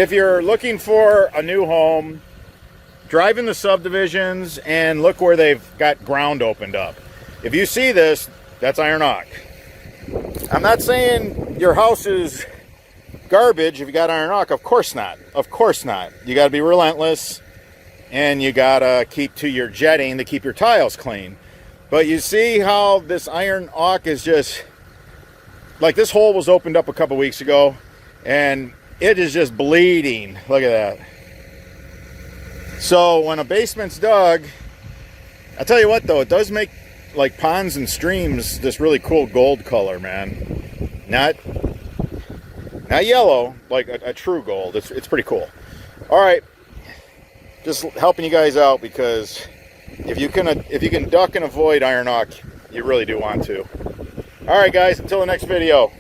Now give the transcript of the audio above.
if you're looking for a new home, drive in the subdivisions and look where they've got ground opened up. If you see this, that's iron ock. I'm not saying your house is garbage if you got iron ock. Of course not. Of course not. You got to be relentless, and you got to keep to your jetting to keep your tiles clean. But you see how this iron ock is just, like, this hole was opened up a couple weeks ago, and it is just bleeding. Look at that. So when a basement's dug, I'll tell you what though, it does make like ponds and streams this really cool gold color, man. Not yellow, like a true gold. It's pretty cool. All right, just helping you guys out, because if you can duck and avoid iron ock, you really do want to. All right, guys, until the next video.